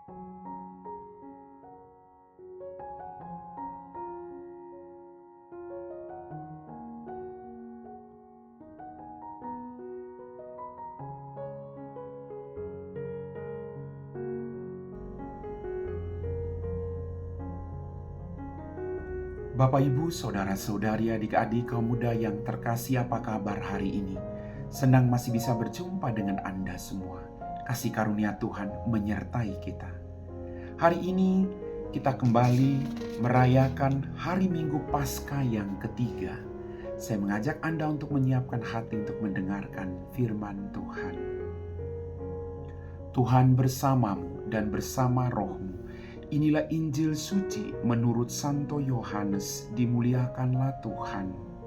Bapak, Ibu, Saudara-saudari, adik-adik kaum muda yang terkasih, apa kabar hari ini? Senang masih bisa berjumpa dengan Anda semua. Kasih karunia Tuhan menyertai kita. Hari ini kita kembali merayakan hari Minggu Paskah yang ketiga. Saya mengajak Anda untuk menyiapkan hati untuk mendengarkan firman Tuhan. Tuhan bersamamu dan bersama rohmu. Inilah Injil suci menurut Santo Yohanes. Dimuliakanlah Tuhan.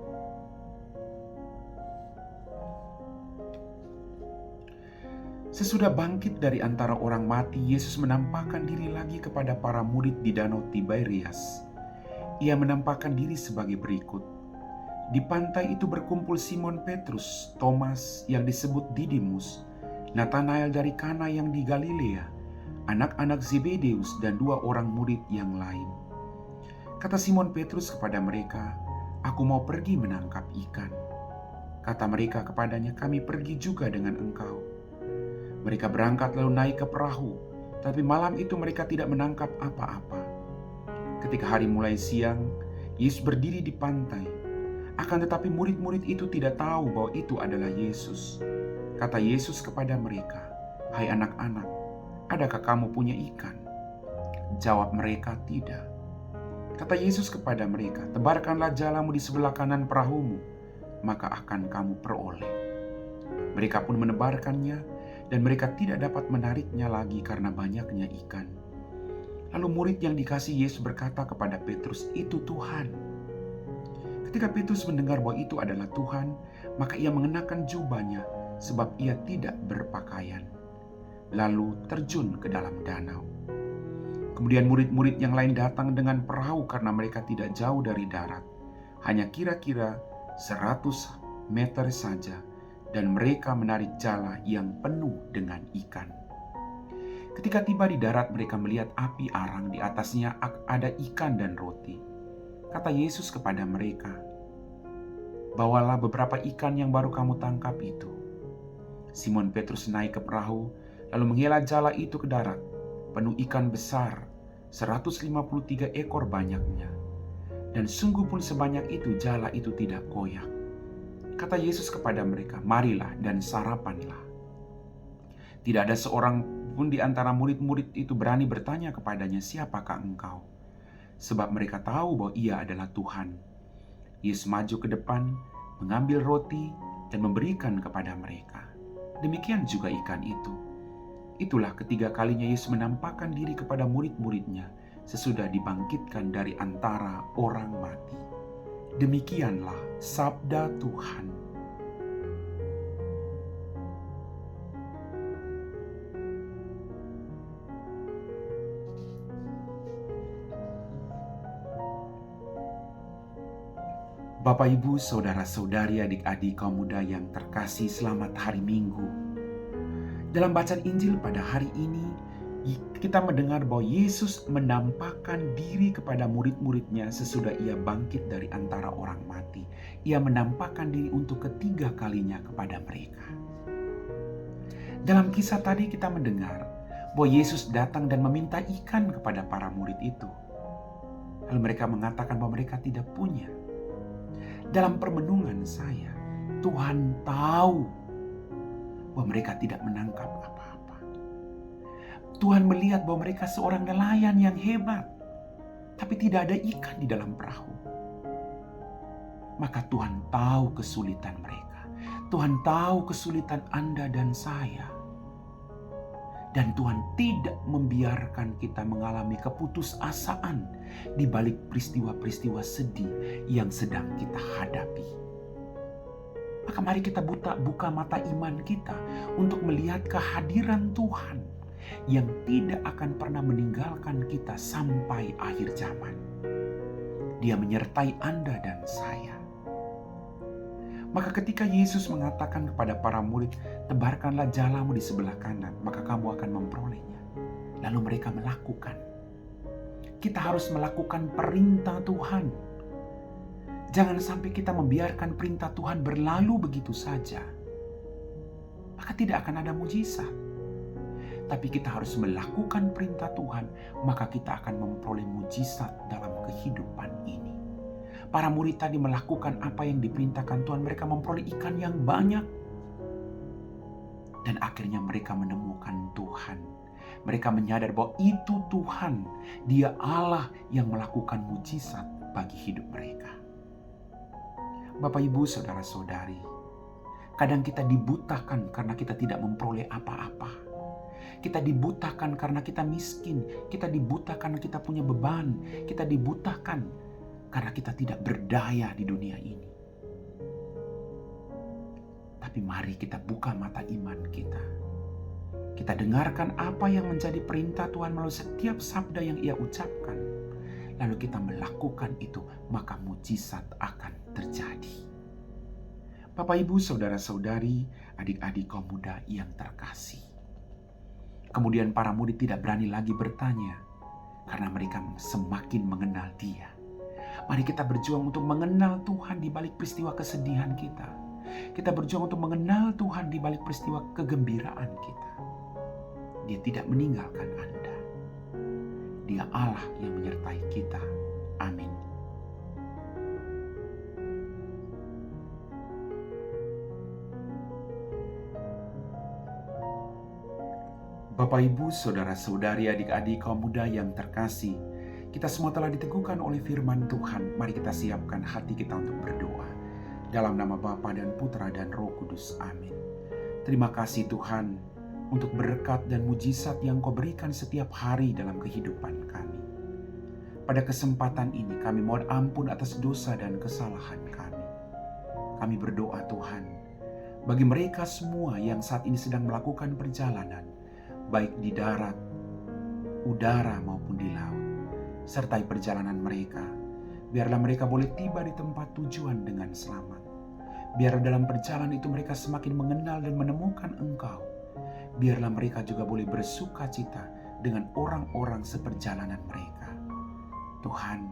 Sesudah bangkit dari antara orang mati, Yesus menampakkan diri lagi kepada para murid di Danau Tiberias. Ia menampakkan diri sebagai berikut. Di pantai itu berkumpul Simon Petrus, Thomas yang disebut Didimus, Nathanael dari Kana yang di Galilea, anak-anak Zebedeus, dan 2 orang murid yang lain. Kata Simon Petrus kepada mereka, "Aku mau pergi menangkap ikan." Kata mereka kepadanya, "Kami pergi juga dengan engkau." Mereka berangkat lalu naik ke perahu, tapi malam itu mereka tidak menangkap apa-apa. Ketika hari mulai siang, Yesus berdiri di pantai. Akan tetapi murid-murid itu tidak tahu bahwa itu adalah Yesus. Kata Yesus kepada mereka, "Hai anak-anak, adakah kamu punya ikan?" Jawab mereka, "Tidak." Kata Yesus kepada mereka, "Tebarkanlah jalamu di sebelah kanan perahumu, maka akan kamu peroleh." Mereka pun menebarkannya, dan mereka tidak dapat menariknya lagi karena banyaknya ikan. Lalu murid yang dikasihi Yesus berkata kepada Petrus, "Itu Tuhan." Ketika Petrus mendengar bahwa itu adalah Tuhan, maka ia mengenakan jubahnya sebab ia tidak berpakaian, lalu terjun ke dalam danau. Kemudian murid-murid yang lain datang dengan perahu karena mereka tidak jauh dari darat, hanya kira-kira 100 meter saja, dan mereka menarik jala yang penuh dengan ikan. Ketika tiba di darat, mereka melihat api arang, di atasnya ada ikan dan roti. Kata Yesus kepada mereka, "Bawalah beberapa ikan yang baru kamu tangkap itu." Simon Petrus naik ke perahu, lalu menghela jala itu ke darat, penuh ikan besar, 153 ekor banyaknya. Dan sungguh pun sebanyak itu jala itu tidak koyak. Kata Yesus kepada mereka, "Marilah dan sarapanlah." Tidak ada seorang pun di antara murid-murid itu berani bertanya kepadanya, "Siapakah engkau?" Sebab mereka tahu bahwa ia adalah Tuhan. Yesus maju ke depan, mengambil roti dan memberikan kepada mereka. Demikian juga ikan itu. Itulah ketiga kalinya Yesus menampakkan diri kepada murid-muridnya sesudah dibangkitkan dari antara orang mati. Demikianlah sabda Tuhan. Bapak, Ibu, Saudara-saudari, adik-adik kaum muda yang terkasih, selamat hari Minggu. Dalam bacaan Injil pada hari ini, kita mendengar bahwa Yesus menampakkan diri kepada murid-muridnya sesudah ia bangkit dari antara orang mati. Ia menampakkan diri untuk ketiga kalinya kepada mereka. Dalam kisah tadi kita mendengar bahwa Yesus datang dan meminta ikan kepada para murid itu. Lalu mereka mengatakan bahwa mereka tidak punya. Dalam permenungan saya, Tuhan tahu bahwa mereka tidak menangkap apa-apa. Tuhan melihat bahwa mereka seorang nelayan yang hebat, tapi tidak ada ikan di dalam perahu. Maka Tuhan tahu kesulitan mereka. Tuhan tahu kesulitan Anda dan saya. Dan Tuhan tidak membiarkan kita mengalami keputusasaan di balik peristiwa-peristiwa sedih yang sedang kita hadapi. Maka mari kita buka mata iman kita untuk melihat kehadiran Tuhan yang tidak akan pernah meninggalkan kita sampai akhir zaman. Dia menyertai Anda dan saya. Maka ketika Yesus mengatakan kepada para murid, "Tebarkanlah jalamu di sebelah kanan, maka kamu akan memperolehnya." lalu mereka melakukan. Kita harus melakukan perintah Tuhan. Jangan sampai kita membiarkan perintah Tuhan berlalu begitu saja. Maka tidak akan ada mujizat. Tapi kita harus melakukan perintah Tuhan, maka kita akan memperoleh mujizat dalam kehidupan ini. Para murid tadi melakukan apa yang diperintahkan Tuhan, mereka memperoleh ikan yang banyak. Dan akhirnya mereka menemukan Tuhan. Mereka menyadar bahwa itu Tuhan, Dia Allah yang melakukan mujizat bagi hidup mereka. Bapak, Ibu, Saudara-saudari, kadang kita dibutakan karena kita tidak memperoleh apa-apa. Kita dibutakan karena kita miskin. Kita dibutakan karena kita punya beban. Kita dibutakan karena kita tidak berdaya di dunia ini. Tapi mari kita buka mata iman kita. Kita dengarkan apa yang menjadi perintah Tuhan melalui setiap sabda yang Ia ucapkan. Lalu kita melakukan itu, maka mujizat akan terjadi. Bapak, Ibu, Saudara-saudari, adik-adik kaum muda yang terkasih. Kemudian para murid tidak berani lagi bertanya, karena mereka semakin mengenal Dia. Mari kita berjuang untuk mengenal Tuhan di balik peristiwa kesedihan kita. Kita berjuang untuk mengenal Tuhan di balik peristiwa kegembiraan kita. Dia tidak meninggalkan Anda. Dia Allah yang menyertai kita. Amin. Bapak, Ibu, Saudara-saudari, adik-adik kaum muda yang terkasih, kita semua telah diteguhkan oleh firman Tuhan. Mari kita siapkan hati kita untuk berdoa. Dalam nama Bapa dan Putra dan Roh Kudus. Amin. Terima kasih Tuhan untuk berkat dan mujizat yang Kau berikan setiap hari dalam kehidupan kami. Pada kesempatan ini kami mohon ampun atas dosa dan kesalahan kami. Kami berdoa Tuhan, bagi mereka semua yang saat ini sedang melakukan perjalanan, baik di darat, udara maupun di laut, sertai perjalanan mereka, biarlah mereka boleh tiba di tempat tujuan dengan selamat. Biar dalam perjalanan itu mereka semakin mengenal dan menemukan Engkau. Biarlah mereka juga boleh bersuka cita dengan orang-orang seperjalanan mereka. Tuhan,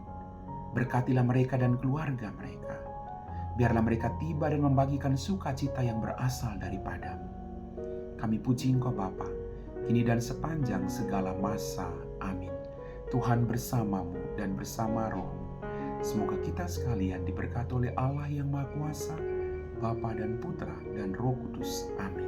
berkatilah mereka dan keluarga mereka. Biarlah mereka tiba dan membagikan sukacita yang berasal daripada-Mu. Kami puji Engkau Bapa, kini dan sepanjang segala masa. Amin. Tuhan bersama-Mu dan bersama Roh-Mu. Semoga kita sekalian diberkati oleh Allah yang Maha Kuasa, Bapa dan Putra dan Roh Kudus. Amin.